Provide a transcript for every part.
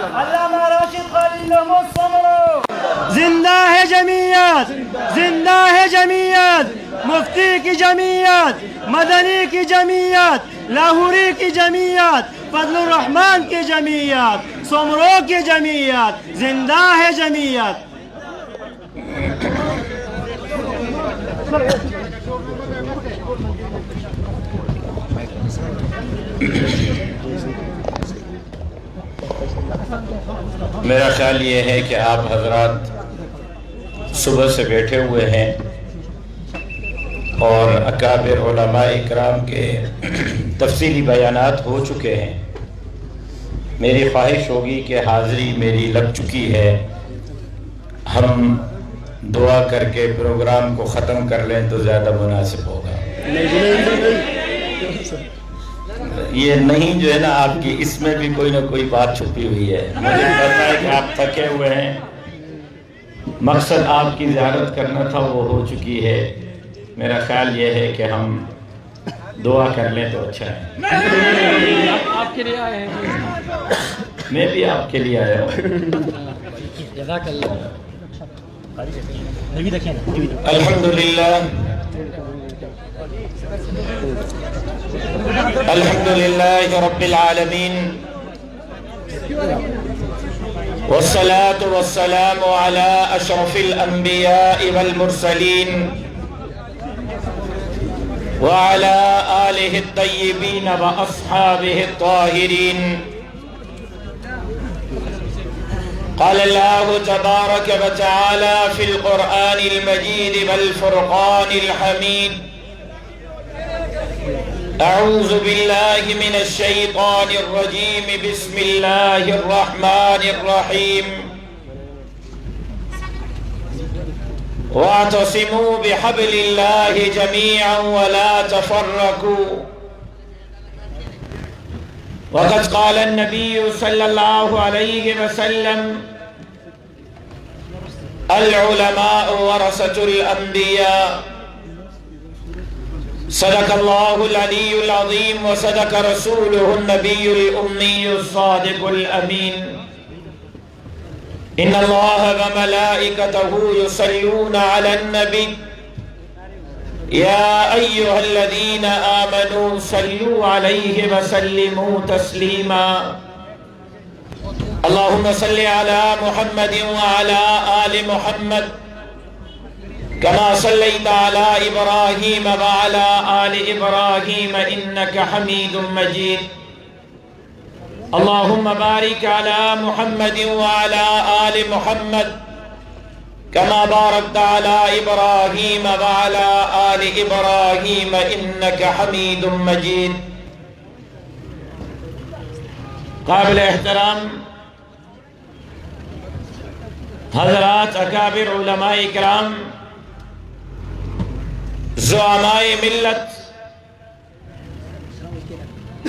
علامہ راشد خالد محمود سمرو. زندہ ہے جمعیت، زندہ ہے جمعیت، مفتی کی جمعیت، مدنی کی جمعیت، لاہوری کی جمعیت، فضل الرحمان کی جمعیت، سمرو کی جمعیت، زندہ ہے جمعیت. میرا خیال یہ ہے کہ آپ حضرات صبح سے بیٹھے ہوئے ہیں اور اکابر علماء اکرام کے تفصیلی بیانات ہو چکے ہیں. میری خواہش ہوگی کہ حاضری میری لگ چکی ہے، ہم دعا کر کے پروگرام کو ختم کر لیں تو زیادہ مناسب ہوگا. یہ نہیں جو ہے نا، آپ کی اس میں بھی کوئی نہ کوئی بات چھپی ہوئی ہے. مجھے پتا ہے کہ آپ تھکے ہوئے ہیں، مقصد آپ کی زیارت کرنا تھا وہ ہو چکی ہے. میرا خیال یہ ہے کہ ہم دعا کر لیں تو اچھا ہے. آپ کے لیے آئے ہیں، میں بھی آپ کے لیے آیا ہوں. جزاک اللہ. الحمدللہ الحمدللہ رب العالمین، والصلاة والسلام على اشرف الانبیاء والمرسلین وعلى آلہ الطیبین واصحابہ الطاہرین. قال الله تبارك وتعالى في القرآن المجيد والفرقان الحميد: أعوذ بالله من الشيطان الرجيم، بسم الله الرحمن الرحيم. واعتصموا بحبل الله جميعا ولا تفرقوا. وقد قال النبي صلى الله عليه وسلم: العلماء ورثة الأنبياء. صدق الله العلي العظيم وصدق رسوله النبي الأمي الصادق الأمين. إن الله وملائكته يصلون على النبي يا أيها الذين آمنوا صلوا عليه وسلموا تسليما. اللهم صل على محمد وعلى آل محمد كما صليت على إبراهيم وعلى آل إبراهيم إنك حميد مجيد. اللهم بارك على محمد وعلى آل محمد كما باركت على إبراهيم وعلى آل إبراهيم إنك حميد مجيد. قابل احترام حضرات، اکابر علماء اکرام، زعماء ملت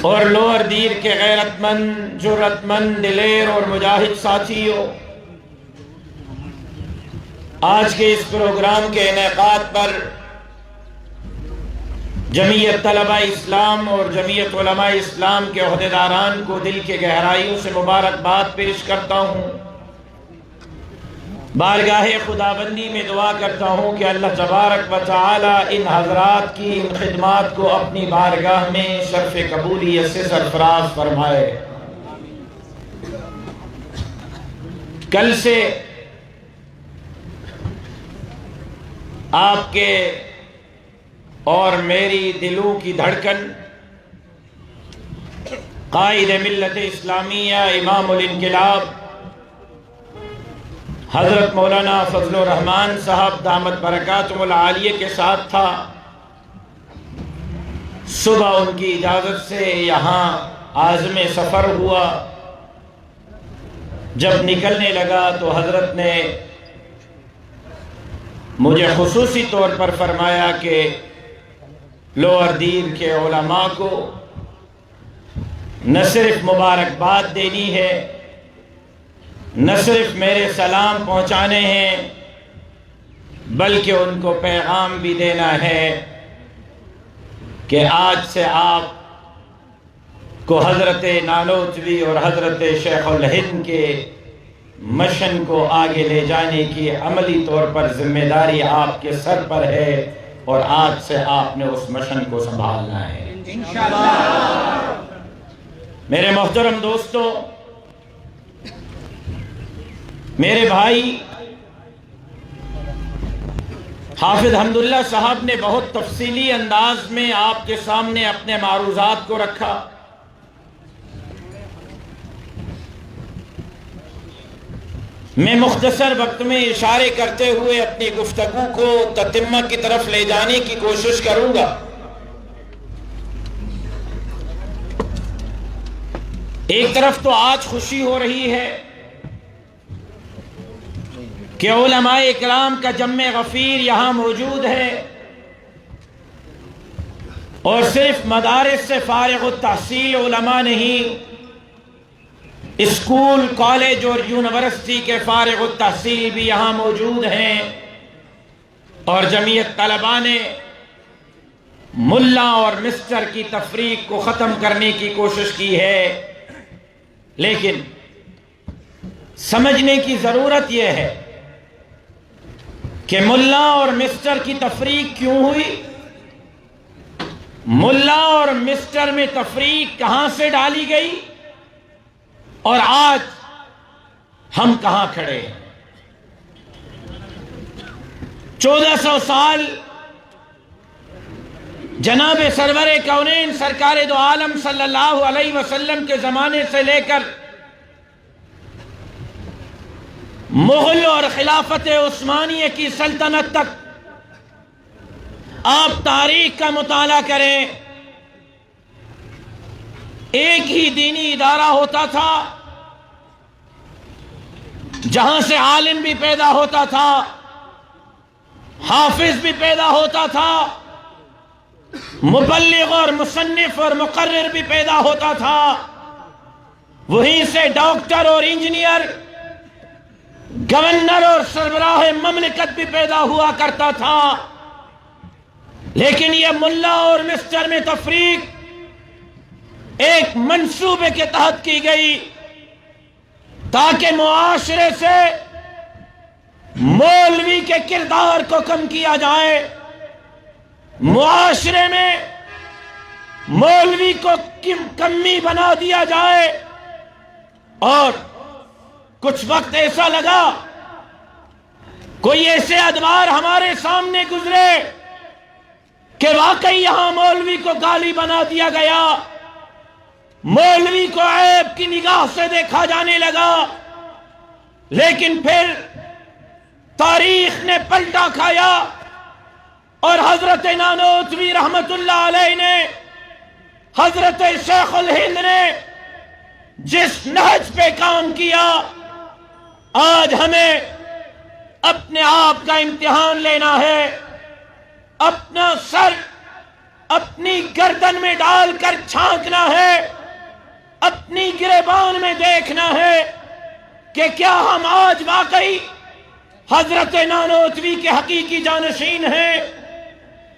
اور لوور دیر کے غیرت مند، جرأت مند، دلیر اور مجاہد ساتھیوں، آج کے اس پروگرام کے انعقاد پر جمعیت طلبہ اسلام اور جمعیت علماء اسلام کے عہدیداران کو دل کے گہرائیوں سے مبارکباد پیش کرتا ہوں. بارگاہ خداوندی میں دعا کرتا ہوں کہ اللہ تبارک و تعالی ان حضرات کی ان خدمات کو اپنی بارگاہ میں شرف قبولیت سے سرفراز فرمائے. کل سے آپ کے اور میری دلوں کی دھڑکن قائد ملت اسلامیہ، امام الانقلاب حضرت مولانا فضل الرحمان صاحب دامت برکاتہم العالیہ کے ساتھ تھا. صبح ان کی اجازت سے یہاں عازم سفر ہوا. جب نکلنے لگا تو حضرت نے مجھے خصوصی طور پر فرمایا کہ لوور دیر کے علماء کو نہ صرف مبارکباد دینی ہے، نہ صرف میرے سلام پہنچانے ہیں، بلکہ ان کو پیغام بھی دینا ہے کہ آج سے آپ کو حضرت نانوتوی اور حضرت شیخ الہند کے مشن کو آگے لے جانے کی عملی طور پر ذمہ داری آپ کے سر پر ہے، اور آج سے آپ نے اس مشن کو سنبھالنا ہے انشاءاللہ۔ میرے محترم دوستو، میرے بھائی حافظ حمداللہ صاحب نے بہت تفصیلی انداز میں آپ کے سامنے اپنے معروضات کو رکھا۔ میں مختصر وقت میں اشارے کرتے ہوئے اپنی گفتگو کو تتمہ کی طرف لے جانے کی کوشش کروں گا۔ ایک طرف تو آج خوشی ہو رہی ہے کہ علماء اکرام کا جمع غفیر یہاں موجود ہے، اور صرف مدارس سے فارغ التحصیل علماء نہیں، اسکول، کالج اور یونیورسٹی کے فارغ التحصیل بھی یہاں موجود ہیں، اور جمعیت طلباء نے ملا اور مسٹر کی تفریق کو ختم کرنے کی کوشش کی ہے۔ لیکن سمجھنے کی ضرورت یہ ہے کہ ملا اور مسٹر کی تفریق کیوں ہوئی، ملا اور مسٹر میں تفریق کہاں سے ڈالی گئی، اور آج ہم کہاں کھڑے ہیں۔ 1400 سال جناب سرور کونین سرکار دو عالم صلی اللہ علیہ وسلم کے زمانے سے لے کر مغل اور خلافت عثمانیہ کی سلطنت تک آپ تاریخ کا مطالعہ کریں، ایک ہی دینی ادارہ ہوتا تھا جہاں سے عالم بھی پیدا ہوتا تھا، حافظ بھی پیدا ہوتا تھا، مبلغ اور مصنف اور مقرر بھی پیدا ہوتا تھا، وہیں سے ڈاکٹر اور انجینئر، گورنر اور سربراہ مملکت بھی پیدا ہوا کرتا تھا۔ لیکن یہ ملا اور مسٹر میں تفریق ایک منصوبے کے تحت کی گئی تاکہ معاشرے سے مولوی کے کردار کو کم کیا جائے، معاشرے میں مولوی کو کمی بنا دیا جائے۔ اور کچھ وقت ایسا لگا کوئی ایسے ادوار ہمارے سامنے گزرے کہ واقعی یہاں مولوی کو گالی بنا دیا گیا، مولوی کو عیب کی نگاہ سے دیکھا جانے لگا۔ لیکن پھر تاریخ نے پلٹا کھایا، اور حضرت نانوتوی رحمت اللہ علیہ نے، حضرت شیخ الہند نے جس نہج پہ کام کیا، آج ہمیں اپنے آپ کا امتحان لینا ہے، اپنا سر اپنی گردن میں ڈال کر چھانکنا ہے، اپنی گریبان میں دیکھنا ہے کہ کیا ہم آج واقعی حضرت نانوتوی کے حقیقی جانشین ہیں،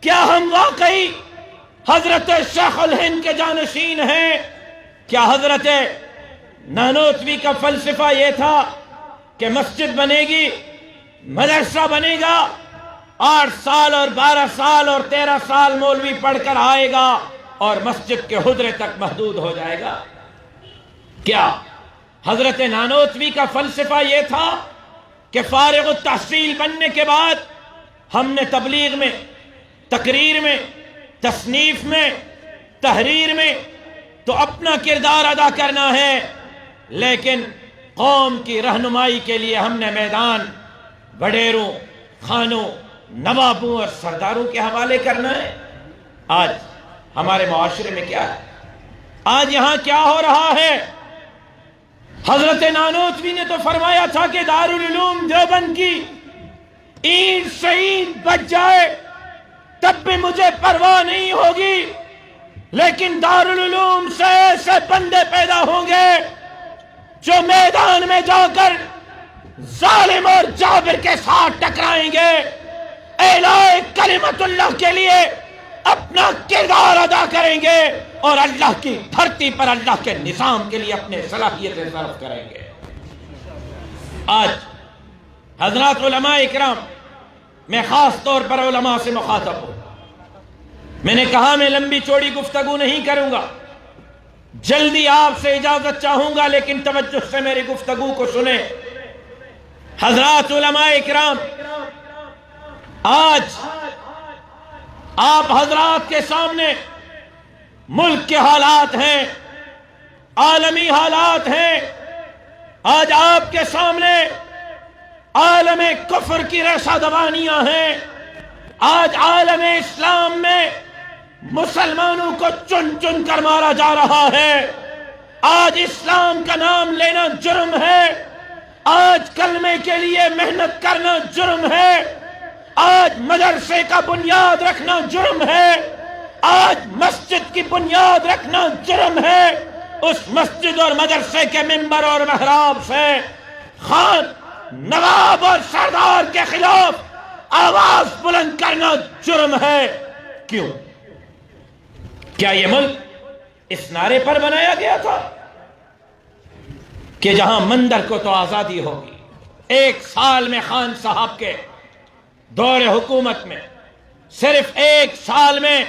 کیا ہم واقعی حضرت شیخ الہند کے جانشین ہیں۔ کیا حضرت نانوتوی کا فلسفہ یہ تھا کہ مسجد بنے گی، مدرسہ بنے گا، 8 سال اور 12 سال اور 13 سال مولوی پڑھ کر آئے گا اور مسجد کے حجرے تک محدود ہو جائے گا؟ کیا حضرت نانوتوی کا فلسفہ یہ تھا کہ فارغ التحصیل بننے کے بعد ہم نے تبلیغ میں، تقریر میں، تصنیف میں، تحریر میں تو اپنا کردار ادا کرنا ہے، لیکن قوم کی رہنمائی کے لیے ہم نے میدان وڈیروں، خانوں، نوابوں اور سرداروں کے حوالے کرنا ہے؟ آج ہمارے معاشرے میں کیا ہے؟ آج یہاں کیا ہو رہا ہے؟ حضرت نانوتوی نے تو فرمایا تھا کہ دارالعلوم دیوبند کی اینٹ شہید بچ جائے تب بھی مجھے پرواہ نہیں ہوگی، لیکن دارالعلوم سے ایسے بندے پیدا ہوں گے جو میدان میں جا کر ظالم اور جابر کے ساتھ ٹکرائیں گے، اعلاء کلمت اللہ کے لیے اپنا کردار ادا کریں گے، اور اللہ کی دھرتی پر اللہ کے نظام کے لیے اپنے صلاحیتیں صرف کریں گے۔ آج حضرات علماء اکرام، میں خاص طور پر علماء سے مخاطب ہوں۔ میں نے کہا میں لمبی چوڑی گفتگو نہیں کروں گا، جلدی آپ سے اجازت چاہوں گا، لیکن توجہ سے میری گفتگو کو سنیں۔ حضرات علماء اکرام، آج آپ حضرات کے سامنے ملک کے حالات ہیں، عالمی حالات ہیں۔ آج آپ کے سامنے عالم کفر کی ریشہ دوانیاں ہیں۔ آج عالم اسلام میں مسلمانوں کو چن چن کر مارا جا رہا ہے۔ آج اسلام کا نام لینا جرم ہے، آج کلمے کے لیے محنت کرنا جرم ہے، آج مدرسے کا بنیاد رکھنا جرم ہے، آج مسجد کی بنیاد رکھنا جرم ہے۔ اس مسجد اور مدرسے کے ممبر اور محراب سے خان، نواب اور سردار کے خلاف آواز بلند کرنا جرم ہے۔ کیوں؟ کیا یہ ملک اس نعرے پر بنایا گیا تھا کہ جہاں مندر کو تو آزادی ہوگی؟ ایک سال میں خان صاحب کے دور حکومت میں، صرف ایک سال میں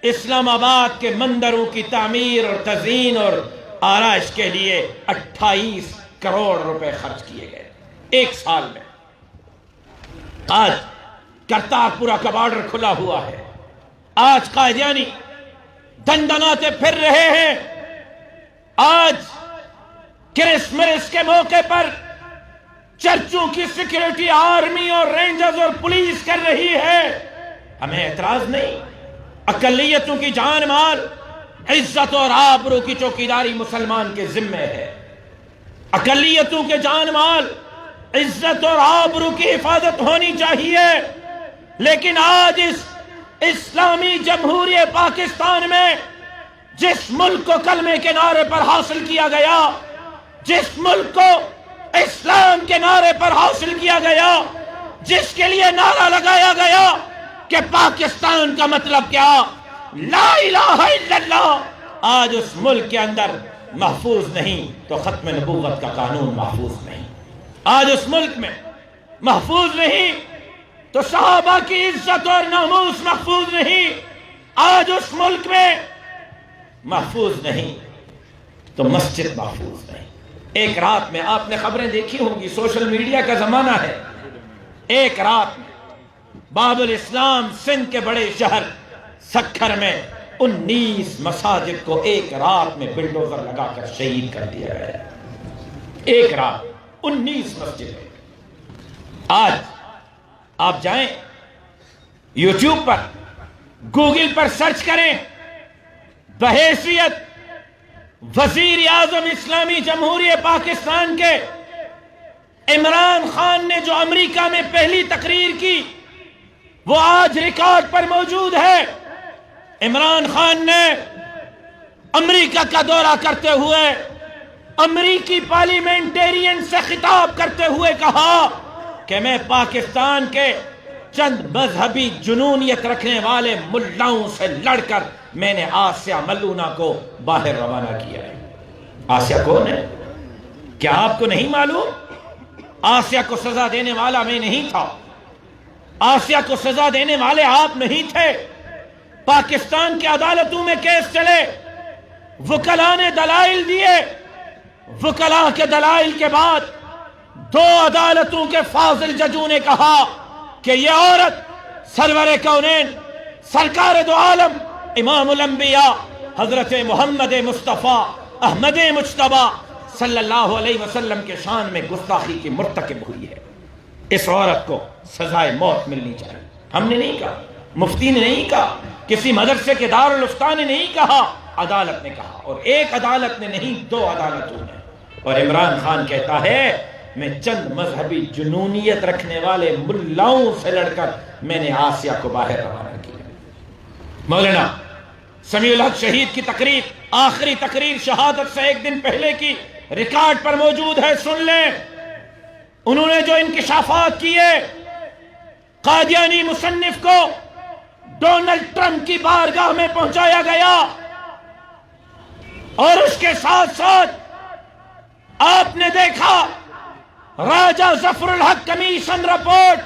اسلام آباد کے مندروں کی تعمیر اور تزئین اور آرائش کے لیے 28 کروڑ روپے خرچ کیے گئے، ایک سال میں۔ آج کرتارپورہ کا بارڈر کھلا ہوا ہے، آج قادیانی دندناتے پھر رہے ہیں، آج کرسمس کے موقع پر چرچوں کی سیکیورٹی آرمی اور رینجرز اور پولیس کر رہی ہے۔ ہمیں اعتراض نہیں، اقلیتوں کی جان مال، عزت اور آبرو کی چوکیداری مسلمان کے ذمہ ہے۔ اقلیتوں کے جان مال، عزت اور آبرو کی حفاظت ہونی چاہیے، لیکن آج اس اسلامی جمہوریہ پاکستان میں جس ملک کو کلمے کے نعرے پر حاصل کیا گیا، جس ملک کو اسلام کے نعرے پر حاصل کیا گیا، جس کے لیے نعرہ لگایا گیا کہ پاکستان کا مطلب کیا، لا الہ الا اللہ، آج اس ملک کے اندر محفوظ نہیں تو ختم نبوت کا قانون محفوظ نہیں۔ آج اس ملک میں محفوظ نہیں تو صحابہ کی عزت اور ناموس محفوظ نہیں۔ آج اس ملک میں محفوظ نہیں تو مسجد محفوظ نہیں۔ ایک رات میں آپ نے خبریں دیکھی ہوں گی، سوشل میڈیا کا زمانہ ہے، ایک رات میں باب الاسلام سندھ کے بڑے شہر سکھر میں 19 مساجد کو ایک رات میں بلڈوزر لگا کر شہید کر دیا گیا۔ ایک رات 19 مسجدیں۔ آج آپ جائیں یوٹیوب پر، گوگل پر سرچ کریں، بحیثیت وزیر اعظم اسلامی جمہوریہ پاکستان کے عمران خان نے جو امریکہ میں پہلی تقریر کی، وہ آج ریکارڈ پر موجود ہے۔ عمران خان نے امریکہ کا دورہ کرتے ہوئے امریکی پارلیمنٹیرین سے خطاب کرتے ہوئے کہا کہ میں پاکستان کے چند مذہبی جنونیت رکھنے والے ملاؤں سے لڑ کر میں نے آسیہ ملونہ کو باہر روانہ کیا ہے۔ آسیہ کون ہے؟ کیا آپ کو نہیں معلوم؟ آسیہ کو سزا دینے والا میں نہیں تھا، آسیہ کو سزا دینے والے آپ نہیں تھے۔ پاکستان کی عدالتوں میں کیس چلے، وکلاء نے دلائل دیے، وکلاء کے دلائل کے بعد 2 عدالتوں کے فاضل ججوں نے کہا کہ یہ عورت سرور کونین، سرکار دو عالم، امام الانبیاء حضرت محمد مصطفیٰ احمد مجتبیٰ صلی اللہ علیہ وسلم کے شان میں گستاخی کی مرتکب ہوئی ہے، اس عورت کو سزائے موت ملنی چاہیے۔ ہم نے نہیں کہا، مفتی نے نہیں کہا، کسی مدرسے کے دارالفتہ نے نہیں کہا، عدالت نے کہا، اور ایک عدالت نے نہیں 2 عدالتوں نے۔ اور عمران خان کہتا ہے میں چند مذہبی جنونیت رکھنے والے ملاؤں سے لڑ کر میں نے آسیہ کو باہر روانہ کیا۔ مولانا سمیع الحق شہید کی تقریر، آخری تقریر شہادت سے 1 دن پہلے کی، ریکارڈ پر موجود ہے، سن لیں۔ انہوں نے جو انکشافات کیے، قادیانی مصنف کو ڈونلڈ ٹرمپ کی بارگاہ میں پہنچایا گیا، اور اس کے ساتھ ساتھ آپ نے دیکھا راجہ ظفر الحق کمیشن رپورٹ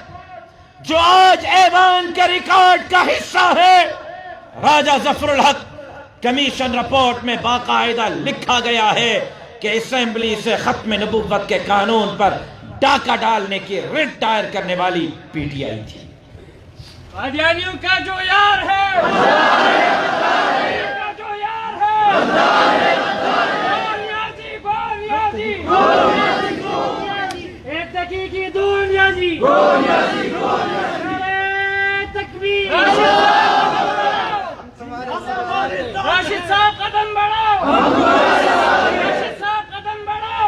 جو آج ایوان کے ریکارڈ کا حصہ ہے. راجہ ظفر الحق کمیشن رپورٹ میں باقاعدہ لکھا گیا ہے کہ اسمبلی سے ختم نبوت کے قانون پر ڈاکہ ڈالنے کی رٹ دائر کرنے والی پی ٹی آئی تھی. قادیانیوں کا جو یار ہے، کا جو یار ہے، ایک دقیقی دنیا جی، تکبیر، راشد صاحب قدم بڑھاؤ، راشد صاحب قدم بڑھاؤ،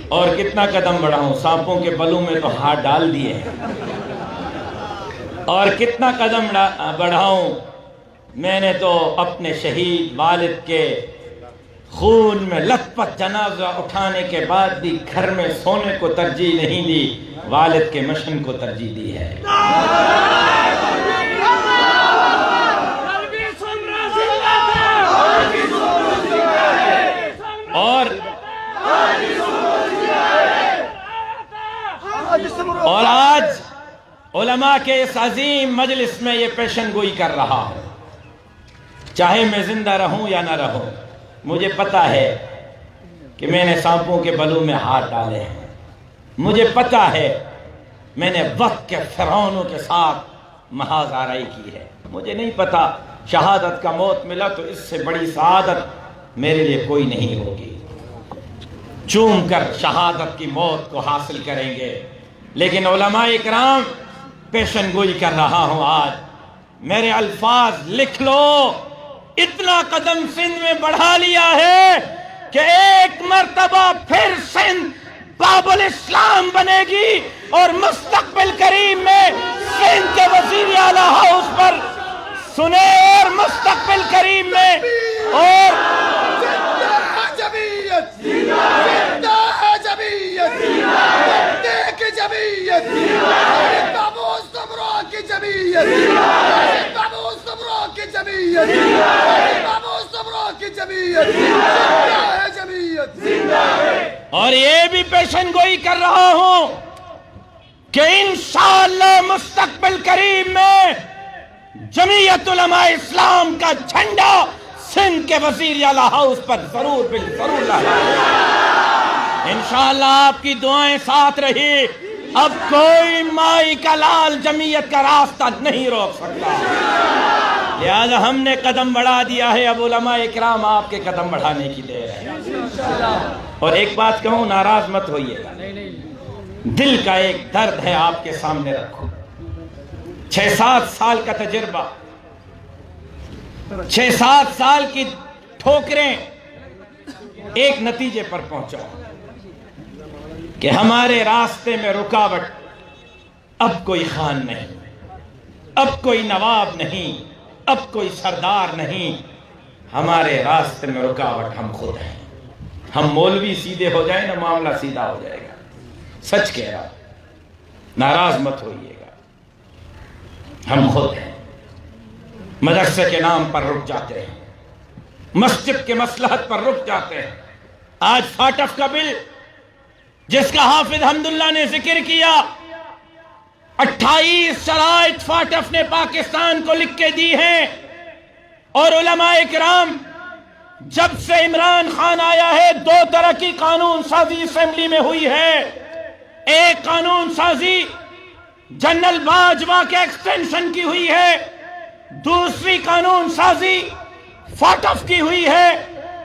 اور کتنا قدم بڑھاؤں، سانپوں کے بلوں میں تو ہاتھ ڈال دیے ہیں. اور کتنا قدم بڑھاؤں، میں نے تو اپنے شہید والد کے خون میں لت پت جنازہ اٹھانے کے بعد بھی گھر میں سونے کو ترجیح نہیں دی، والد کے مشن کو ترجیح دی ہے. اور آج علماء کے اس عظیم مجلس میں یہ پیشن گوئی کر رہا ہوں. چاہے میں زندہ رہوں یا نہ رہوں، مجھے پتا ہے کہ میں نے سانپوں کے بلوں میں ہاتھ ڈالے ہیں. مجھے پتا ہے میں نے وقت کے فرعونوں کے ساتھ محاذ آرائی کی ہے. مجھے نہیں پتا شہادت کا موت ملا تو اس سے بڑی سعادت میرے لیے کوئی نہیں ہوگی. چوم کر شہادت کی موت کو حاصل کریں گے. لیکن علماء اکرام، پیشن گوئی کر رہا ہوں آج، میرے الفاظ لکھ لو. اتنا قدم سندھ میں بڑھا لیا ہے کہ ایک مرتبہ پھر سندھ باب الاسلام بنے گی اور مستقبل قریب میں سندھ کے وزیر اعلیٰ ہاؤس پر سنے، اور مستقبل قریب میں اور اور یہ بھی پیشن گوئی کر رہا ہوں کہ انشاءاللہ مستقبل قریب میں جمعیت علماء اسلام کا جھنڈا سندھ کے وزیر اعلیٰ ہاؤس پر ضرور ضرور لگا. انشاءاللہ آپ کی دعائیں ساتھ رہی. اب کوئی مائی کا لال جمعیت کا راستہ نہیں روک سکتا. لہذا ہم نے قدم بڑھا دیا ہے، اب علماء اکرام آپ کے قدم بڑھانے کی دیر ہے. اور ایک بات کہوں، ناراض مت ہوئیے گا، دل کا ایک درد ہے آپ کے سامنے رکھو. 6-7 سال کا تجربہ، 6-7 سال کی ٹھوکریں ایک نتیجے پر پہنچا کہ ہمارے راستے میں رکاوٹ اب کوئی خان نہیں، اب کوئی نواب نہیں، اب کوئی سردار نہیں. ہمارے راستے میں رکاوٹ ہم خود ہیں. ہم مولوی سیدھے ہو جائیں نا، معاملہ سیدھا ہو جائے گا. سچ کہہ رہا ہوں، ناراض مت ہوئیے گا. ہم خود ہیں. مدرسے کے نام پر رک جاتے ہیں، مسجد کے مصلحت پر رک جاتے ہیں. آج فاٹف کا بل جس کا حافظ حمداللہ نے ذکر کیا، 28 شرائط فاٹف نے پاکستان کو لکھ کے دی ہیں. اور علماء اکرام، جب سے عمران خان آیا ہے 2 طرح کی قانون سازی اسمبلی میں ہوئی ہے. ایک قانون سازی جنرل باجوہ کے ایکسٹینشن کی ہوئی ہے، دوسری قانون سازی فاٹف کی ہوئی ہے.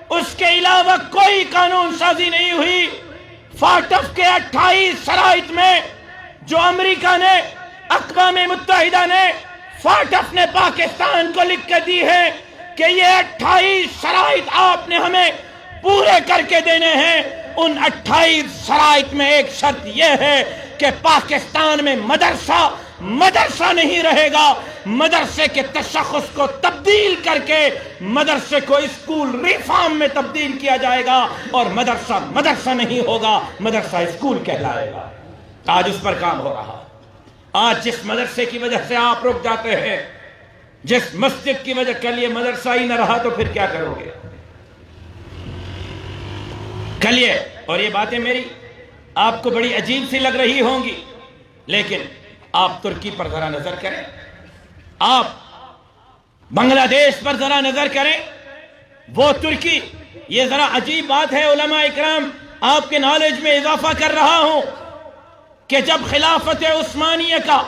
اس کے علاوہ کوئی قانون سازی نہیں ہوئی. فاٹف کے 28 شرائط میں جو امریکہ نے، اقوام متحدہ نے، فاٹف نے پاکستان کو لکھ کے دی ہے کہ یہ 28 شرائط آپ نے ہمیں پورے کر کے دینے ہیں. ان 28 شرائط میں ایک شرط یہ ہے کہ پاکستان میں مدرسہ نہیں رہے گا. مدرسے کے تشخص کو تبدیل کر کے مدرسے کو اسکول ریفارم میں تبدیل کیا جائے گا، اور مدرسہ نہیں ہوگا، مدرسہ اسکول کہلائے گا. آج اس پر کام ہو رہا. آج جس مدرسے کی وجہ سے آپ رک جاتے ہیں، جس مسجد کی وجہ کل یہ مدرسہ ہی نہ رہا تو پھر کیا کرو گے؟ کل یہ، اور یہ باتیں میری آپ کو بڑی عجیب سی لگ رہی ہوں گی، لیکن آپ ترکی پر ذرا نظر کریں، آپ بنگلہ دیش پر ذرا نظر کریں، وہ ترکی، یہ ذرا عجیب بات ہے علماء اکرام، آپ کے نالج میں اضافہ کر رہا ہوں کہ جب خلافت عثمانیہ کا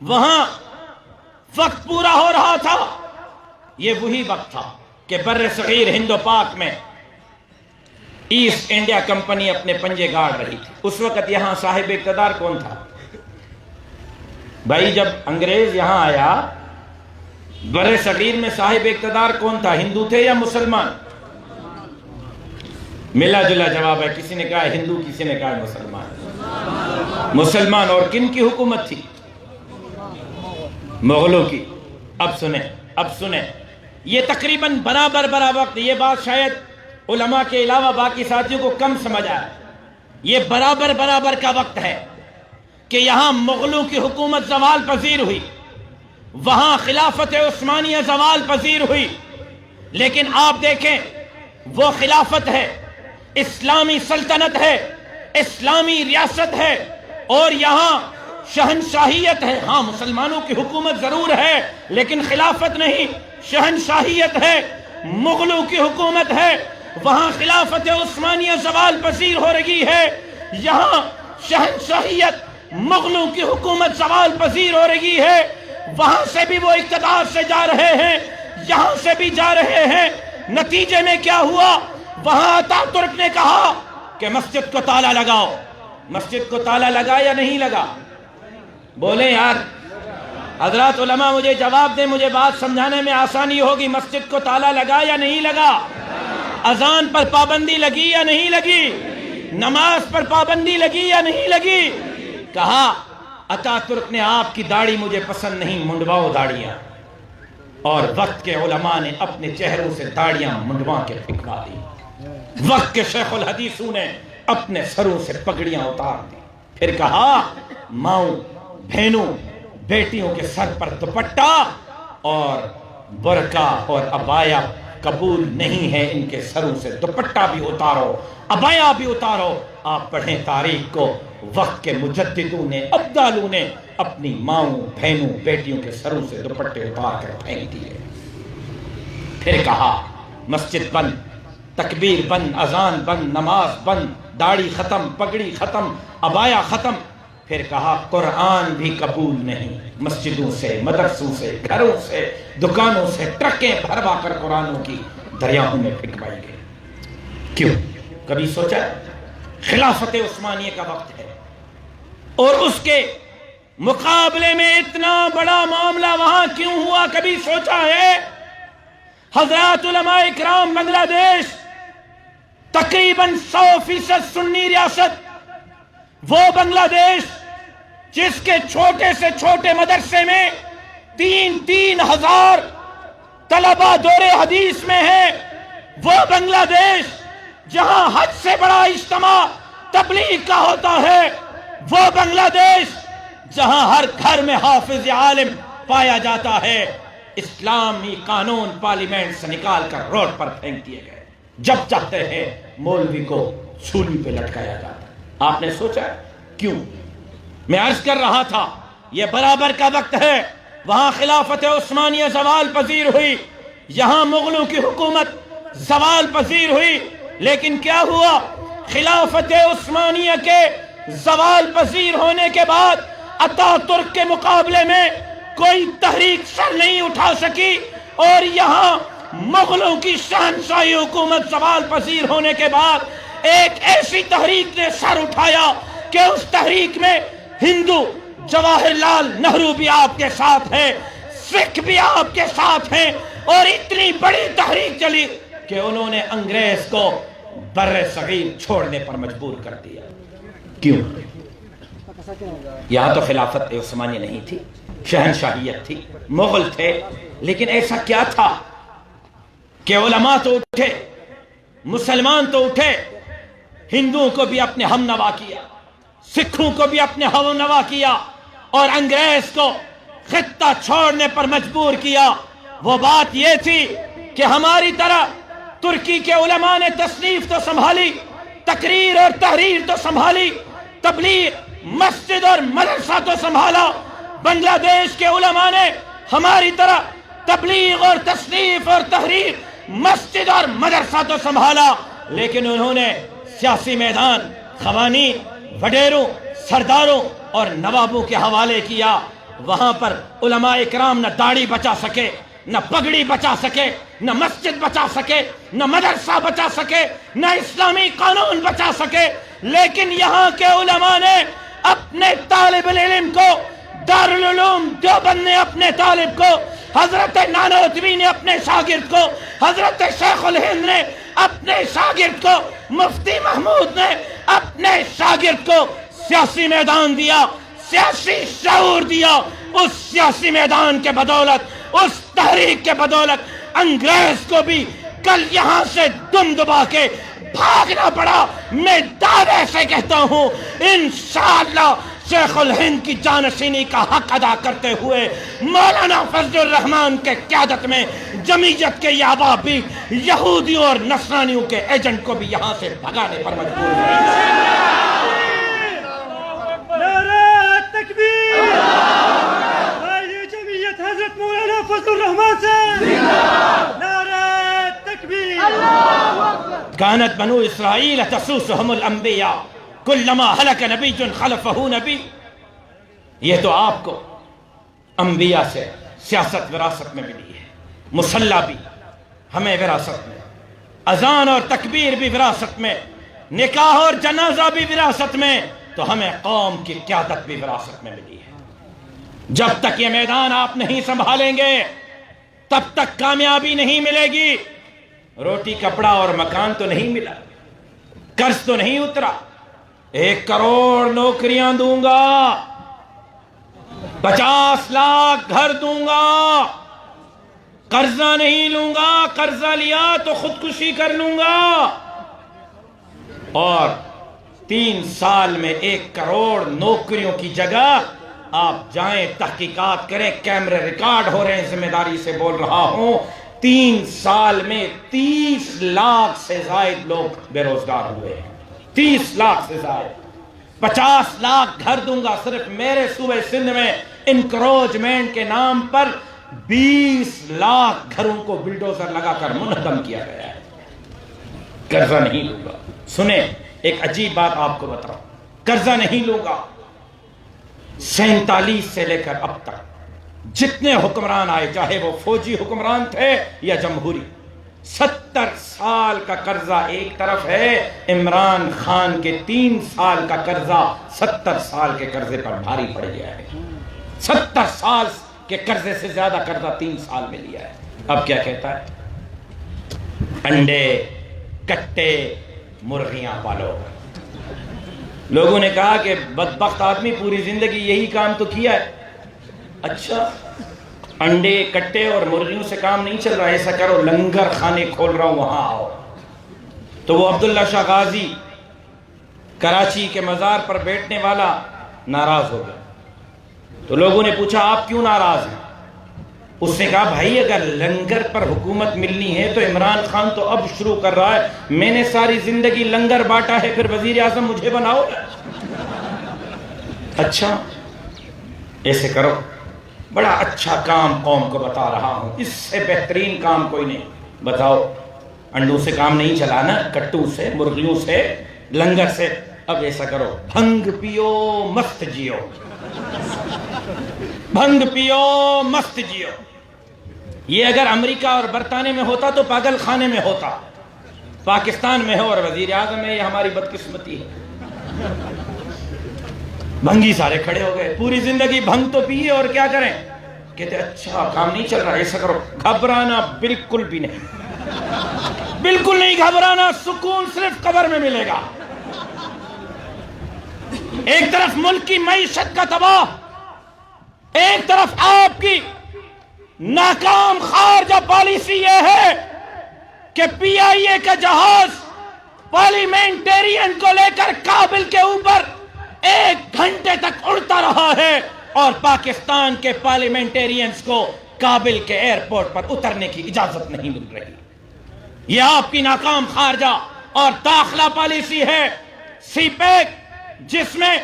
وہاں وقت پورا ہو رہا تھا، یہ وہی وقت تھا کہ بر صغیر ہند و پاک میں ایسٹ انڈیا کمپنی اپنے پنجے گاڑ رہی تھی۔ اس وقت یہاں صاحب اقتدار کون تھا؟ بھائی جب انگریز یہاں آیا، بر صغیر میں صاحب اقتدار کون تھا؟ ہندو تھے یا مسلمان؟ ملا جلا جواب ہے، کسی نے کہا ہندو، کسی نے کہا مسلمان۔ مسلمان، اور کن کی حکومت تھی؟ مغلوں کی۔ اب سنیں، یہ تقریباً برابر وقت، یہ بات شاید علماء کے علاوہ باقی ساتھیوں کو کم سمجھ آیا، یہ برابر کا وقت ہے کہ یہاں مغلوں کی حکومت زوال پذیر ہوئی، وہاں خلافت عثمانیہ زوال پذیر ہوئی، لیکن آپ دیکھیں وہ خلافت ہے، اسلامی سلطنت ہے، اسلامی ریاست ہے، اور یہاں شہنشاہیت ہے۔ ہاں مسلمانوں کی حکومت ضرور ہے لیکن خلافت نہیں، شہنشاہیت ہے، مغلوں کی حکومت ہے، وہاں خلافت عثمانیہ زوال پذیر ہو رہی ہے، یہاں شہنشاہیت مغلوں کی حکومت زوال پذیر ہو رہی ہے، وہاں سے بھی وہ اقتدار سے جا رہے ہیں، یہاں سے بھی جا رہے ہیں۔ نتیجے میں کیا ہوا؟ وہاں اتا ترک نے کہا کہ مسجد کو تالا لگاؤ۔ مسجد کو تالا لگا یا نہیں لگا؟ بولیں یار حضرات علماء، مجھے جواب دیں، مجھے بات سمجھانے میں آسانی ہوگی۔ مسجد کو تالا لگا یا نہیں لگا؟ اذان پر پابندی لگی یا نہیں لگی؟ نماز پر پابندی لگی یا نہیں لگی؟ کہا اتا ترک نے آپ کی داڑھی مجھے پسند نہیں، منڈواؤ داڑیاں، اور وقت کے علماء نے اپنے چہروں سے داڑیاں منڈوا کے پھینکوا دی، وقت کے شیخ الحدیثوں نے اپنے سروں سے پگڑیاں اتار دی، پھر کہا ماؤں، بہنوں، بیٹیوں کے سر پر دوپٹہ اور برقع اور عبایا قبول نہیں ہے، ان کے سروں سے دوپٹہ بھی اتارو، عبایا بھی اتارو۔ آپ پڑھیں تاریخ کو، وقت کے مجددوں نے، ابدالوں نے اپنی ماؤں، بہنوں، بیٹیوں کے سروں سے دوپٹے اتار کر پھینک دیے۔ پھر کہا مسجد بند، تکبیر بند، اذان بند، نماز بند، داڑھی ختم، پگڑی ختم، عبایا ختم۔ پھر کہا قرآن بھی قبول نہیں، مسجدوں سے، مدرسوں سے، گھروں سے، دکانوں سے ٹرکیں بھروا کر قرآنوں کی دریاؤں میں پھینکوائی گئی۔ کیوں؟ کبھی سوچا؟ خلافت عثمانیہ کا وقت ہے اور اس کے مقابلے میں اتنا بڑا معاملہ وہاں کیوں ہوا؟ کبھی سوچا ہے؟ حضرات علماء اکرام، بنگلہ دیش تقریباً 100% سنی ریاست، وہ بنگلہ دیش جس کے چھوٹے سے چھوٹے مدرسے میں 3,000 طلبہ دور حدیث میں ہیں، وہ بنگلہ دیش جہاں حد سے بڑا اجتماع تبلیغ کا ہوتا ہے، وہ بنگلہ دیش جہاں ہر گھر میں حافظ عالم پایا جاتا ہے، اسلامی قانون پارلیمنٹ سے نکال کر روڈ پر پھینک دیے گئے، جب چاہتے ہیں مولوی کو سولی پہ لٹکایا جاتا ہے۔ آپ نے سوچا کیوں؟ میں عرض کر رہا تھا یہ برابر کا وقت ہے، وہاں خلافت عثمانیہ زوال پذیر ہوئی، یہاں مغلوں کی حکومت زوال پذیر ہوئی، لیکن کیا ہوا؟ خلافت عثمانیہ کے زوال پذیر ہونے کے بعد اتا ترک کے مقابلے میں کوئی تحریک سر نہیں اٹھا سکی، اور یہاں مغلوں کی شہنشاہی حکومت زوال پذیر ہونے کے بعد ایک ایسی تحریک نے سر اٹھایا کہ اس تحریک میں ہندو جواہر لال نہرو بھی آپ کے ساتھ ہیں، سکھ بھی آپ کے ساتھ ہیں، اور اتنی بڑی تحریک چلی کہ انہوں نے انگریز کو بر صغیر چھوڑنے پر مجبور کر دیا۔ کیوں؟ یہاں تو خلافت عثمانیہ نہیں تھی، شہنشاہیت تھی، مغل تھے، لیکن ایسا کیا تھا کہ علماء تو اٹھے، مسلمان تو اٹھے، ہندوؤں کو بھی اپنے ہم نوا کیا، سکھوں کو بھی اپنے ہم نوا کیا، اور انگریز کو خطہ چھوڑنے پر مجبور کیا، وہ بات یہ تھی کہ ہماری طرح ترکی کے علماء نے تصنیف تو سنبھالی، تقریر اور تحریر تو سنبھالی، تبلیغ، مسجد اور مدرسہ تو سنبھالا، بنگلہ دیش کے علماء نے ہماری طرح تبلیغ اور تصنیف اور تحریر، مسجد اور مدرسہ تو سنبھالا، لیکن انہوں نے سیاسی میدان قوانین، وڈیروں، سرداروں اور نوابوں کے حوالے کیا۔ وہاں پر علماء اکرام نہ داڑھی بچا سکے، نہ پگڑی بچا سکے، نہ مسجد بچا سکے، نہ مدرسہ بچا سکے، نہ اسلامی قانون بچا سکے، لیکن یہاں کے علماء نے اپنے طالب العلم کو، دارالعلوم دیوبند نے اپنے طالب کو، حضرت نانوتوی نے اپنے شاگرد کو، حضرت شیخ الہند نے اپنے شاگرد کو، مفتی محمود نے اپنے شاگرد کو سیاسی میدان دیا، سیاسی شعور دیا۔ اس سیاسی میدان کے بدولت، اس تحریک کے بدولت انگریز کو بھی کل یہاں سے دم دبا کے بھاگنا پڑا۔ میں دعوے سے کہتا ہوں انشاءاللہ شیخ الہند کی جانشینی کا حق ادا کرتے ہوئے مولانا فضل الرحمان کے قیادت میں جمعیت کے یہ احباب بھی یہودیوں اور نصرانیوں کے ایجنٹ کو بھی یہاں سے بھگانے پر مجبور ہوئے۔ نعرہ تکبیر! قائد جمعیت حضرت مولانا فضل الرحمان سے نعرہ تکبیر! كانت بنو اسرائیل تسوسهم الانبیاء کلما ہلک نبی خلفہ نبی۔ یہ تو آپ کو انبیاء سے سیاست وراثت میں ملی ہے، مصلی بھی ہمیں وراثت میں، اذان اور تکبیر بھی وراثت میں، نکاح اور جنازہ بھی وراثت میں، تو ہمیں قوم کی قیادت بھی وراثت میں ملی ہے۔ جب تک یہ میدان آپ نہیں سنبھالیں گے تب تک کامیابی نہیں ملے گی۔ روٹی کپڑا اور مکان تو نہیں ملا، قرض تو نہیں اترا، 1 کروڑ نوکریاں دوں گا، 50 لاکھ گھر دوں گا، قرضہ نہیں لوں گا، قرضہ لیا تو خودکشی کر لوں گا، اور 3 سال میں 1 کروڑ نوکریوں کی جگہ آپ جائیں تحقیقات کریں، کیمرے ریکارڈ ہو رہے ہیں، ذمہ داری سے بول رہا ہوں، 3 سال میں 30 لاکھ سے زائد لوگ بے روزگار ہوئے ہیں، 30 لاکھ سے زائد۔ 50 لاکھ گھر دوں گا، صرف میرے صوبہ سندھ میں انکروچمنٹ کے نام پر 20 لاکھ گھروں کو بلڈوزر لگا کر منہدم کیا گیا ہے۔ قرضہ نہیں لوں گا۔ سنیں ایک عجیب بات آپ کو بتاؤں، قرضہ نہیں لوں گا۔ 47 سے لے کر اب تک جتنے حکمران آئے، چاہے وہ فوجی حکمران تھے یا جمہوری، 70 سال کا قرضہ ایک طرف ہے، عمران خان کے 3 سال کا قرضہ 70 سال کے قرضے پر بھاری پڑ گیا ہے۔ 70 سال کے قرضے سے زیادہ قرضہ 3 سال میں لیا ہے۔ اب کیا کہتا ہے؟ انڈے، کٹے، مرغیاں پالو۔ لوگوں نے کہا کہ بدبخت آدمی پوری زندگی یہی کام تو کیا ہے۔ اچھا، انڈے، کٹے اور مرغیوں سے کام نہیں چل رہا، ایسا کرو لنگر خانے کھول رہا ہوں، وہاں آؤ۔ تو وہ عبداللہ شاہ غازی کراچی کے مزار پر بیٹھنے والا ناراض ہو گیا۔ تو لوگوں نے پوچھا آپ کیوں ناراض ہیں؟ اس نے کہا بھائی اگر لنگر پر حکومت ملنی ہے تو عمران خان تو اب شروع کر رہا ہے، میں نے ساری زندگی لنگر بانٹا ہے، پھر وزیر اعظم مجھے بناؤ۔ اچھا ایسے کرو، بڑا اچھا کام قوم کو بتا رہا ہوں، اس سے بہترین کام کوئی نہیں۔ بتاؤ، انڈوں سے کام نہیں چلانا، کٹو سے، مرغیوں سے، لنگر سے۔ اب ایسا کرو، بھنگ پیو مست جیو، بھنگ پیو مست جیو۔ یہ اگر امریکہ اور برطانیہ میں ہوتا تو پاگل خانے میں ہوتا، پاکستان میں ہے اور وزیر اعظم میں، یہ ہماری بدقسمتی ہے۔ بھنگی سارے کھڑے ہو گئے، پوری زندگی بھنگ تو پیے اور کیا کریں؟ کہتے اچھا کام نہیں چل رہا، ایسا کرو، گھبرانا بالکل بھی نہیں، بالکل نہیں گھبرانا، سکون صرف قبر میں ملے گا۔ ایک طرف ملک کی معیشت کا تباہ، ایک طرف آپ کی ناکام خارجہ پالیسی یہ ہے کہ پی آئی اے کا جہاز پارلیمنٹیرین کو لے کر کابل کے اوپر 1 گھنٹے تک اڑتا رہا ہے، اور پاکستان کے پارلیمنٹیرینز کو کابل کے ایئرپورٹ پر اترنے کی اجازت نہیں مل رہی. یہ آپ کی ناکام خارجہ اور داخلہ پالیسی ہے. سی پیک جس میں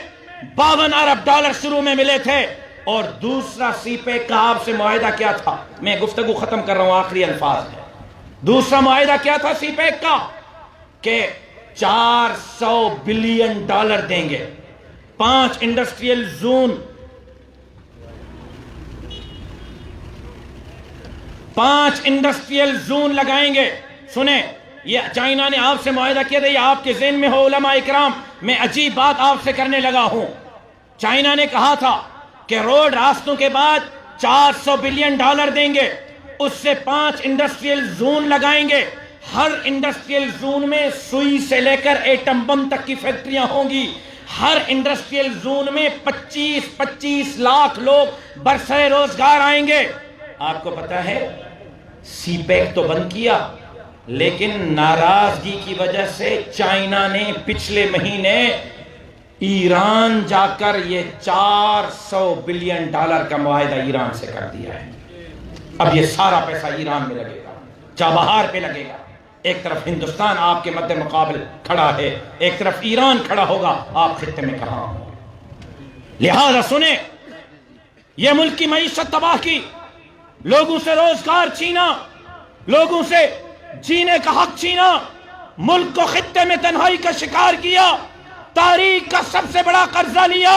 52 ارب ڈالر شروع میں ملے تھے، اور دوسرا سی پیک کا آپ سے معاہدہ کیا تھا؟ میں گفتگو ختم کر رہا ہوں آخری الفاظ میں. دوسرا معاہدہ کیا تھا سی پیک کا؟ کہ 400 بلین ڈالر دیں گے، 5 انڈسٹریل زون، 5 انڈسٹریل زون لگائیں گے. سنیں، یہ چائنا نے آپ سے معاہدہ کیا تھا، یہ آپ کے ذہن میں ہو علماء اکرام. میں عجیب بات آپ سے کرنے لگا ہوں. چائنا نے کہا تھا کہ روڈ راستوں کے بعد 400 بلین ڈالر دیں گے، اس سے 5 انڈسٹریل زون لگائیں گے. ہر انڈسٹریل زون میں سوئی سے لے کر ایٹم بم تک کی فیکٹریاں ہوں گی. ہر انڈسٹریل زون میں 25 لاکھ لوگ برسر روزگار آئیں گے. آپ کو پتا ہے سی پیک تو بند کیا، لیکن ناراضگی کی وجہ سے چائنا نے پچھلے مہینے ایران جا کر یہ 400 بلین ڈالر کا معاہدہ ایران سے کر دیا ہے. اب یہ سارا پیسہ ایران میں لگے گا، چابہار پہ لگے گا. ایک طرف ہندوستان آپ کے مد مقابل کھڑا ہے، ایک طرف ایران کھڑا ہوگا. آپ خطے میں کہاں ہوں؟ لہذا سنیں، یہ ملک کی معیشت تباہ کی، لوگوں سے روزگار چھینا، لوگوں سے جینے کا حق چھینا، ملک کو خطے میں تنہائی کا شکار کیا، تاریخ کا سب سے بڑا قرضہ لیا،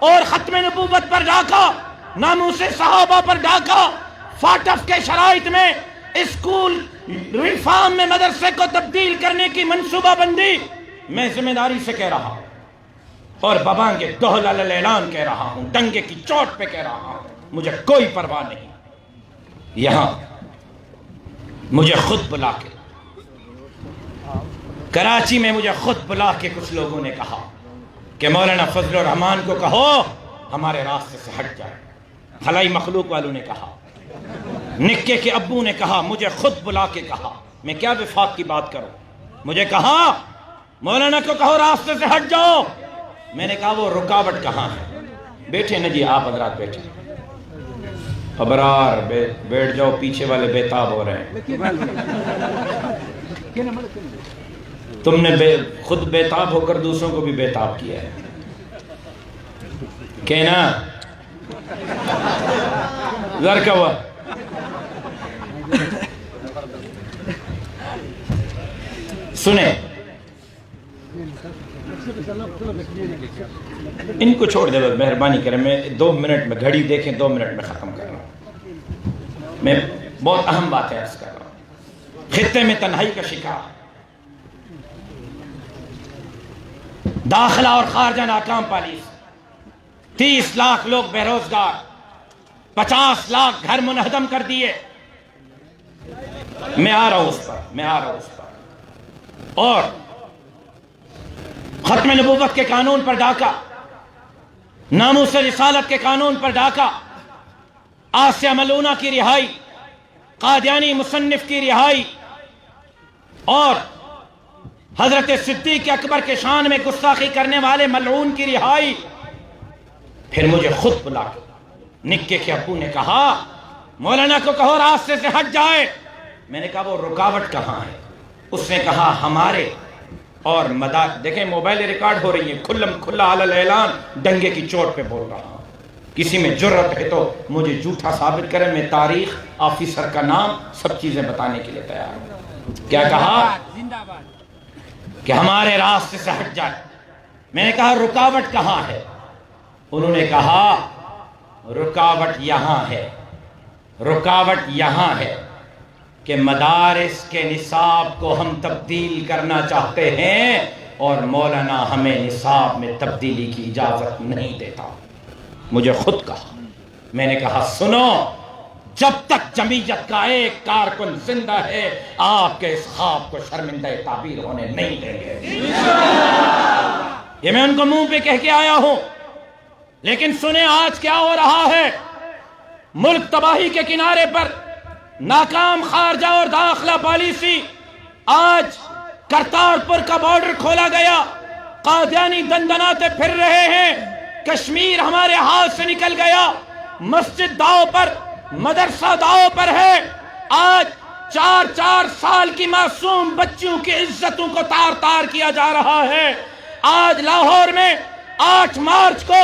اور ختم نبوت پر ڈاکا، ناموس صحابہ پر ڈاکا. فاٹف کے شرائط میں اسکول ریفارم میں مدرسے کو تبدیل کرنے کی منصوبہ بندی میں ذمہ داری سے کہہ رہا ہوں، اور ببانگ دہل اعلان کہہ رہا ہوں، ڈنگے کی چوٹ پہ کہہ رہا ہوں. مجھے کوئی پرواہ نہیں. یہاں مجھے خود بلا کے، کراچی میں مجھے خود بلا کے کچھ لوگوں نے کہا کہ مولانا فضل الرحمان کو کہو ہمارے راستے سے ہٹ جائے. خلائی مخلوق والوں نے کہا، نکے کے ابو نے کہا، مجھے خود بلا کے کہا. میں کیا وفاق کی بات کروں؟ مجھے کہا مولانا کو کہو راستے سے ہٹ جاؤ. میں نے کہا وہ رکاوٹ کہاں ہے؟ بیٹھے نا جی، آپ حضرات بیٹھے. ابرار بیٹھ جاؤ، پیچھے والے بےتاب ہو رہے ہیں. تم نے خود بےتاب ہو کر دوسروں کو بھی بےتاب کیا ہے. کہنا لڑکا ہوا. سنیں، ان کو چھوڑ دے، مہربانی کریں. میں 2 منٹ میں گھڑی دیکھیں، 2 منٹ میں ختم کر رہا ہوں. میں بہت اہم بات ہے عرض کر رہا ہوں. خطے میں تنہائی کا شکار، داخلہ اور خارجہ ناکام پالیسی، 30 لاکھ لوگ بے روزگار، 50 لاکھ گھر منہدم کر دیے. میں آ رہا ہوں اس پر. اور ختم نبوت کے قانون پر ڈاکہ، ناموس رسالت کے قانون پر ڈاکہ، آسیہ ملونہ کی رہائی، قادیانی مصنف کی رہائی، اور حضرت صدیق اکبر کے شان میں گستاخی کرنے والے ملعون کی رہائی. پھر مجھے خود بلا کے نکے کے ابو نے کہا مولانا کو کہو راستے سے ہٹ جائے. میں نے کہا وہ رکاوٹ کہاں ہے؟ اس نے کہا ہمارے اور دیکھیں موبائل ریکارڈ ہو رہی ہے، کھلا اعلان، ڈنگے کی چوٹ پہ بول رہا ہوں. کسی میں جرت ہے تو مجھے جھوٹا ثابت کرے، میں تاریخ، آفیسر کا نام، سب چیزیں بتانے کے لیے تیار ہوں. کیا کہا؟ کہ ہمارے راستے سے ہٹ جائے. میں نے کہا رکاوٹ کہاں ہے؟ انہوں نے کہا رکاوٹ یہاں ہے، رکاوٹ یہاں ہے کہ مدارس کے نصاب کو ہم تبدیل کرنا چاہتے ہیں اور مولانا ہمیں نصاب میں تبدیلی کی اجازت نہیں دیتا. مجھے خود کہا. میں نے کہا سنو، جب تک جمعیت کا ایک کارکن زندہ ہے آپ کے اس خواب کو شرمندہ تعبیر ہونے نہیں دیں گے. یہ میں ان کو منہ پہ کہہ کے آیا ہوں. لیکن سنیں آج کیا ہو رہا ہے. ملک تباہی کے کنارے پر، ناکام خارجہ اور داخلہ پالیسی. آج کرتارپور کا بارڈر کھولا گیا، قادیانی دندناتے پھر رہے ہیں. کشمیر ہمارے ہاتھ سے نکل گیا، مسجد داؤ پر، مدرسہ داؤ پر ہے۔ آج 4 سال کی معصوم بچیوں کی عزتوں کو تار تار کیا جا رہا ہے۔ آج لاہور میں 8 مارچ کو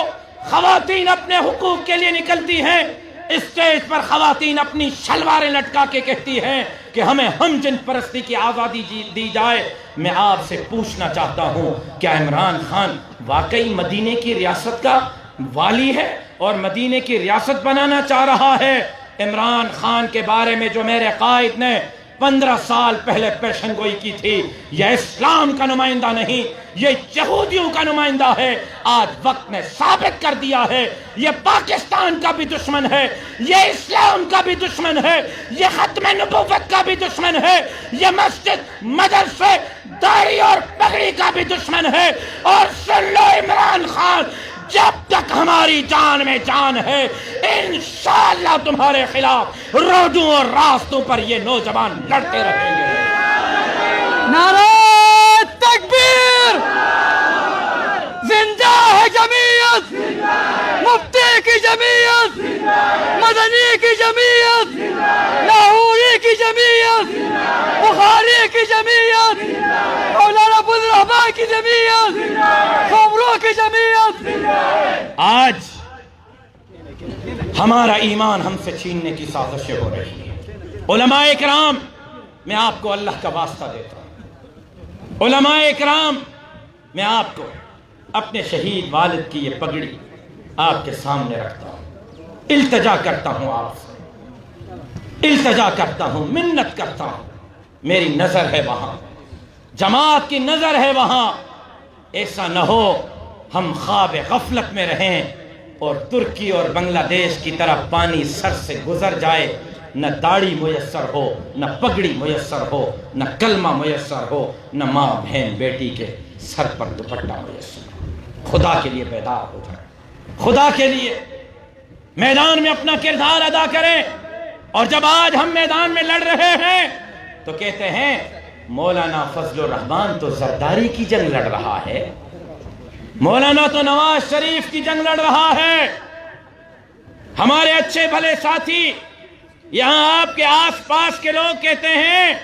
خواتین اپنے حقوق کے لیے نکلتی ہیں، اسٹیج پر خواتین اپنی شلواریں لٹکا کے کہتی ہیں کہ ہمیں ہم جن پرستی کی آزادی دی جائے۔ میں آپ سے پوچھنا چاہتا ہوں، کیا عمران خان واقعی مدینے کی ریاست کا والی ہے اور مدینے کی ریاست بنانا چاہ رہا ہے؟ عمران خان کے بارے میں جو میرے قائد نے 15 سال پہلے پیشن گوئی کی تھی، یہ اسلام کا نمائندہ نہیں، یہ یہودیوں کا نمائندہ ہے۔ آج وقت نے ثابت کر دیا ہے، یہ پاکستان کا بھی دشمن ہے، یہ اسلام کا بھی دشمن ہے، یہ ختم نبوت کا بھی دشمن ہے، یہ مسجد، مدرسے، داڑھی اور پگڑی کا بھی دشمن ہے۔ اور سن لو عمران خان، جب تک ہماری جان میں جان ہے، انشاءاللہ تمہارے خلاف روڈوں اور راستوں پر یہ نوجوان لڑتے رہیں گے۔ نعرہ تکبیر! زندہ ہے جمعیت، مفتی کی جمعیت، مدنی کی جمعیت، لاہوری کی جمعیت، بخاری کی جمعیت، مولانا عبدالرحمان کی جمعیت، خبروں کی جمعیت۔ آج ہمارا ایمان ہم سے چھیننے کی سازشیں ہو رہی ہیں۔ علماء اکرام، میں آپ کو اللہ کا واسطہ دیتا ہوں، علماء اکرام، میں آپ کو اپنے شہید والد کی یہ پگڑی آپ کے سامنے رکھتا ہوں، التجا کرتا ہوں، آپ سے التجا کرتا ہوں، منت کرتا ہوں، میری نظر ہے وہاں، جماعت کی نظر ہے وہاں۔ ایسا نہ ہو ہم خواب غفلت میں رہیں اور ترکی اور بنگلہ دیش کی طرح پانی سر سے گزر جائے، نہ داڑھی میسر ہو، نہ پگڑی میسر ہو، نہ کلمہ میسر ہو، نہ ماں بہن بیٹی کے سر پر دوپٹہ میسر ہو۔ خدا کے لیے بیدار ہو جائیں، خدا کے لیے میدان میں اپنا کردار ادا کریں۔ اور جب آج ہم میدان میں لڑ رہے ہیں تو کہتے ہیں مولانا فضل الرحمان تو زرداری کی جنگ لڑ رہا ہے، مولانا تو نواز شریف کی جنگ لڑ رہا ہے۔ ہمارے اچھے بھلے ساتھی یہاں آپ کے آس پاس کے لوگ کہتے ہیں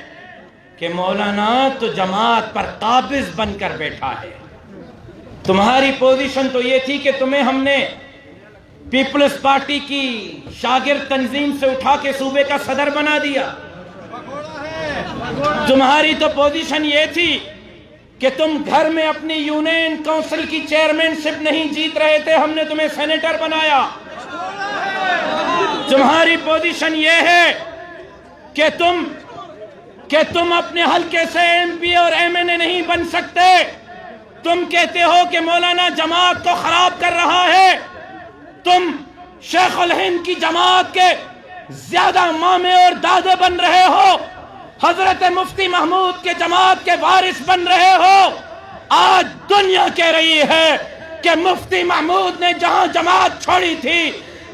کہ مولانا تو جماعت پر قابض بن کر بیٹھا ہے۔ تمہاری پوزیشن تو یہ تھی کہ تمہیں ہم نے پیپلز پارٹی کی شاگرد تنظیم سے اٹھا کے صوبے کا صدر بنا دیا۔ تمہاری تو پوزیشن یہ تھی کہ تم گھر میں اپنی یونین کونسل کی چیئرمین شپ نہیں جیت رہے تھے، ہم نے تمہیں سینیٹر بنایا۔ تمہاری پوزیشن یہ ہے کہ تم اپنے حلقے سے ایم پی اور ایم این اے نہیں بن سکتے۔ تم کہتے ہو کہ مولانا جماعت کو خراب کر رہا ہے، تم شیخ الہند کی جماعت کے زیادہ مامے اور دادے بن رہے ہو، حضرت مفتی محمود کے جماعت کے وارث بن رہے ہو۔ آج دنیا کہہ رہی ہے کہ مفتی محمود نے جہاں جماعت چھوڑی تھی،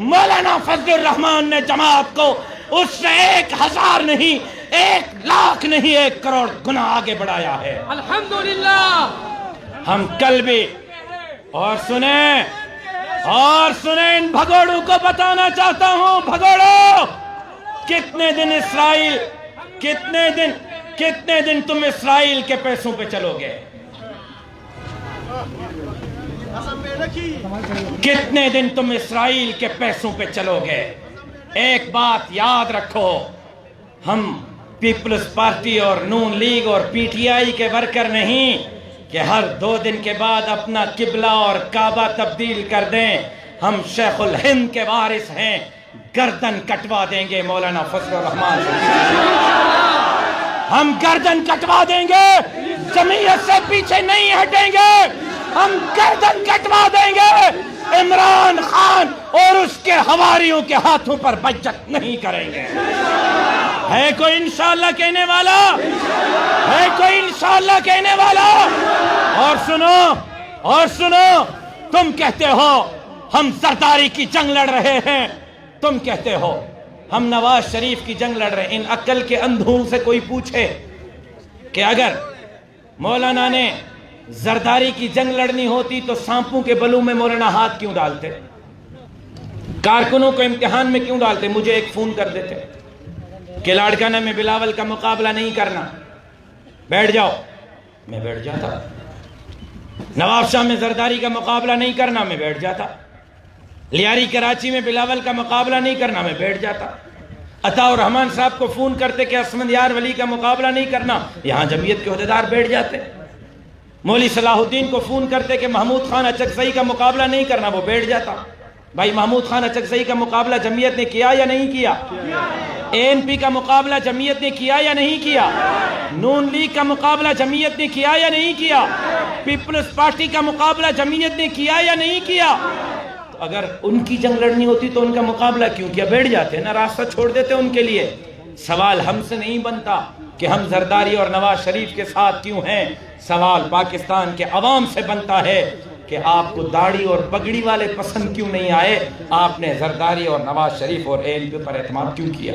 مولانا فضل الرحمان نے جماعت کو اس سے 1000 نہیں، 1,00,000 نہیں، 1 کروڑ گنا آگے بڑھایا ہے۔ الحمدللہ۔ ہم کل بھی اور سنیں ان بھگوڑوں کو بتانا چاہتا ہوں، بھگوڑوں، کتنے دن تم اسرائیل کے پیسوں پہ چلو گے؟ کتنے دن تم اسرائیل کے پیسوں پہ چلو گے؟ ایک بات یاد رکھو، ہم پیپلز پارٹی اور نون لیگ اور پی ٹی آئی کے ورکر نہیں کہ ہر 2 دن کے بعد اپنا قبلہ اور کعبہ تبدیل کر دیں۔ ہم شیخ الہند کے وارث ہیں، گردن کٹوا دیں گے مولانا فضل الرحمان سے، ہم گردن کٹوا دیں گے، جمعیت سے پیچھے نہیں ہٹیں گے، ہم گردن کٹوا دیں گے۔ عمران خان اور اس کے حواریوں کے ہاتھوں پر بیعت نہیں کریں گے۔ ہے کوئی انشاءاللہ کہنے والا؟ ہے کوئی انشاءاللہ کہنے والا؟ اور سنو، تم کہتے ہو ہم زرداری کی جنگ لڑ رہے ہیں، تم کہتے ہو ہم نواز شریف کی جنگ لڑ رہے ہیں۔ ان عقل کے اندھوں سے کوئی پوچھے کہ اگر مولانا نے زرداری کی جنگ لڑنی ہوتی تو سانپوں کے بلوں میں مولانا ہاتھ کیوں ڈالتے؟ کارکنوں کو امتحان میں کیوں ڈالتے؟ مجھے ایک فون کر دیتے کہ لاڑکانہ میں بلاول کا مقابلہ نہیں کرنا، بیٹھ جاؤ، میں بیٹھ جاتا۔ نواب شاہ میں زرداری کا مقابلہ نہیں کرنا، میں بیٹھ جاتا۔ لیاری کراچی میں بلاول کا مقابلہ نہیں کرنا، میں بیٹھ جاتا۔ عطا الرحمان صاحب کو فون کرتے کہ اسمند یار ولی کا مقابلہ نہیں کرنا، یہاں جمعیت کے عہدیدار بیٹھ جاتے۔ مولوی صلاح الدین کو فون کرتے کہ محمود خان اچکزئی کا مقابلہ نہیں کرنا، وہ بیٹھ جاتا۔ بھائی محمود خان اچکزئی کا مقابلہ جمعیت نے کیا یا نہیں کیا؟ ANP کا مقابلہ جمعیت نے کیا یا نہیں کیا؟ نون لیگ کا مقابلہ جمعیت نے کیا یا نہیں کیا؟ پیپلز پارٹی کا مقابلہ جمعیت نے کیا یا نہیں کیا؟ تو اگر ان کی جنگ لڑنی ہوتی تو ان کا مقابلہ کیوں کیا؟ بیٹھ جاتے نا، راستہ چھوڑ دیتے ان کے لیے۔ سوال ہم سے نہیں بنتا کہ ہم زرداری اور نواز شریف کے ساتھ کیوں ہیں، سوال پاکستان کے عوام سے بنتا ہے کہ آپ کو داڑھی اور پگڑی والے پسند کیوں نہیں آئے، آپ نے زرداری اور نواز شریف اور ANP پر اعتماد کیوں کیا؟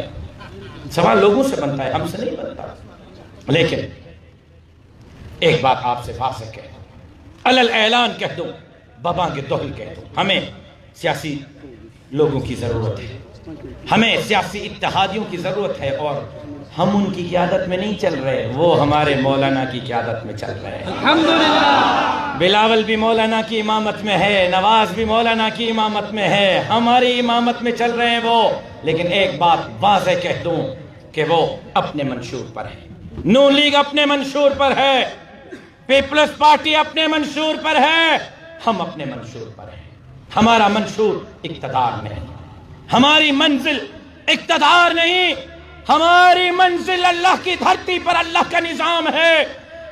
سوال لوگوں سے بنتا ہے، ہم سے نہیں بنتا۔ لیکن ایک بات آپ سے واضح کہہ دوں، علل اعلان کہہ دوں، بابا کے دوہل کہہ دوں، ہمیں سیاسی لوگوں کی ضرورت ہے، ہمیں سیاسی اتحادیوں کی ضرورت ہے، اور ہم ان کی قیادت میں نہیں چل رہے، وہ ہمارے مولانا کی قیادت میں چل رہے ہیں۔ الحمدللہ بلاول بھی مولانا کی امامت میں ہے، نواز بھی مولانا کی امامت میں ہے، ہماری امامت میں چل رہے ہیں وہ۔ لیکن ایک بات واضح کہہ دوں کہ وہ اپنے منشور پر ہے، نون لیگ اپنے منشور پر ہے، پیپلز پارٹی اپنے منشور پر ہے، ہم اپنے منشور پر ہیں۔ ہمارا منشور اقتدار میں ہے، ہماری منزل اقتدار نہیں، ہماری منزل اللہ کی دھرتی پر اللہ کا نظام ہے،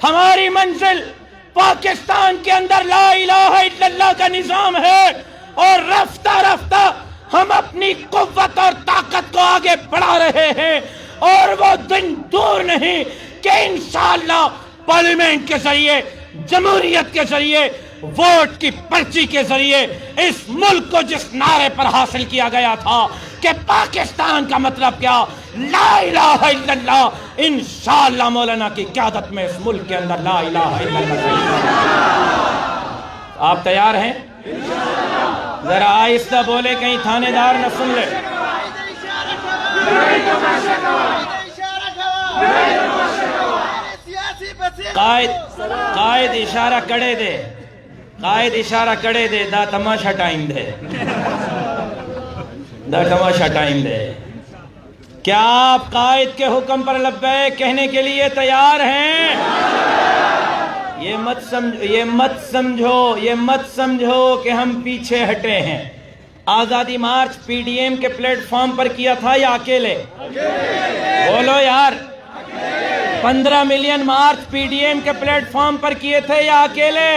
ہماری منزل پاکستان کے اندر لا الہ الا اللہ کا نظام ہے، اور رفتہ رفتہ ہم اپنی قوت اور طاقت کو آگے بڑھا رہے ہیں، اور وہ دن دور نہیں کہ انشاءاللہ پارلیمنٹ کے ذریعے، جمہوریت کے ذریعے، ووٹ کی پرچی کے ذریعے اس ملک کو جس نعرے پر حاصل کیا گیا تھا کہ پاکستان کا مطلب کیا، لا الہ الا اللہ، انشاءاللہ مولانا کی قیادت میں اس ملک کے اندر لا الہ الا اللہ۔ آپ تیار ہیں؟ ذرا آہستہ بولے، کہیں تھانے دار نہ سن لے۔ قائد اشارہ کڑے دے، قائد اشارہ کڑے دے، دا تماشا ٹائم دے، دا تماشا ٹائم دے۔ کیا آپ قائد کے حکم پر لبیک کہنے کے لیے تیار ہیں؟ یہ مت سمجھو کہ ہم پیچھے ہٹے ہیں۔ آزادی مارچ PDM کے پلیٹ فارم پر کیا تھا یا اکیلے؟ بولو یار۔ 15 ملین مارچ PDM کے پلیٹ فارم پر کیے تھے یا اکیلے؟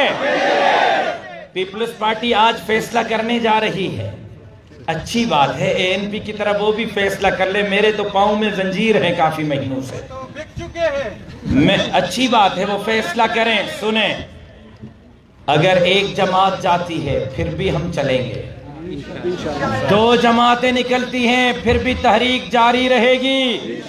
پیپلز پارٹی آج فیصلہ کرنے جا رہی ہے، اچھی بات ہے، ANP کی طرح وہ بھی فیصلہ کر لے، میرے تو پاؤں میں زنجیر ہیں کافی مہینوں سے، اچھی بات ہے وہ فیصلہ کریں۔ سنیں، اگر ایک جماعت جاتی ہے پھر بھی ہم چلیں گے، 2 جماعتیں نکلتی ہیں پھر بھی تحریک جاری رہے گی،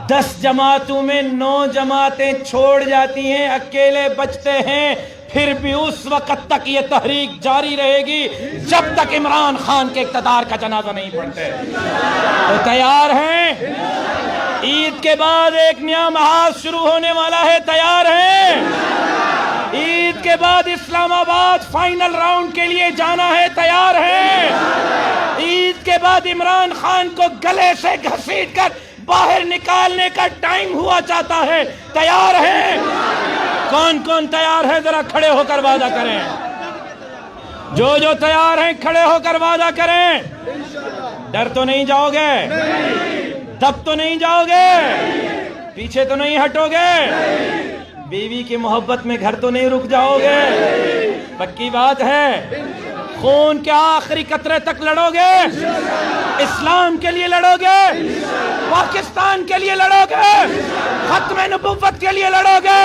10 جماعتوں میں 9 جماعتیں چھوڑ جاتی ہیں، اکیلے بچتے ہیں، پھر بھی اس وقت تک یہ تحریک جاری رہے گی جب تک عمران خان کے اقتدار کا جنازہ نہیں پڑھتے۔ تو تیار ہیں؟ عید کے بعد ایک نیا محاذ شروع ہونے والا ہے، تیار ہیں؟ عید کے بعد اسلام آباد فائنل راؤنڈ کے لیے جانا ہے، تیار ہیں؟ عید کے بعد عمران خان کو گلے سے گھسیٹ کر باہر نکالنے کا ٹائم ہوا چاہتا ہے، تیار ہیں؟ کون کون تیار ہے؟ ذرا کھڑے ہو کر وعدہ کریں، جو تیار ہیں کھڑے ہو کر وعدہ کریں۔ ڈر تو نہیں جاؤ گے؟ دب تو نہیں جاؤ گے؟ پیچھے تو نہیں ہٹو گے؟ بیوی کی محبت میں گھر تو نہیں رک جاؤ گے؟ پکی بات ہے؟ خون کے آخری قطرے تک لڑو گے؟ اسلام کے لیے لڑو گے؟ پاکستان کے لیے لڑو گے؟ ختم نبوت کے لیے لڑو گے؟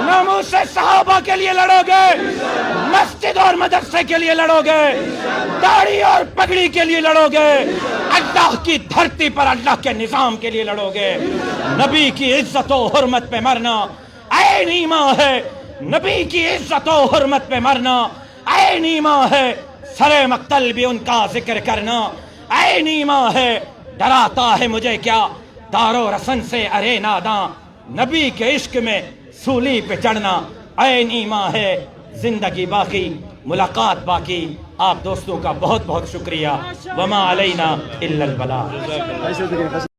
ناموس صحابہ کے لیے لڑو گے؟ مسجد اور مدرسے کے لیے لڑو گے؟ داڑھی اور پگڑی کے لیے لڑو گے؟ اللہ کی دھرتی پر اللہ کے نظام کے لیے لڑو گے؟ نبی کی عزت و حرمت پہ مرنا عین ایمان ہے، نبی کی عزت و حرمت پہ مرنا عین ایمان ہے، سر مقتل بھی ان کا ذکر کرنا عین ایمان ہے۔ ڈراتا ہے مجھے کیا دار و رسن سے ارے ناداں، نبی کے عشق میں سولی پہ چڑھنا عین ایمان ہے۔ زندگی باقی، ملاقات باقی۔ آپ دوستوں کا بہت بہت شکریہ۔ وما علینا الا البلاغ۔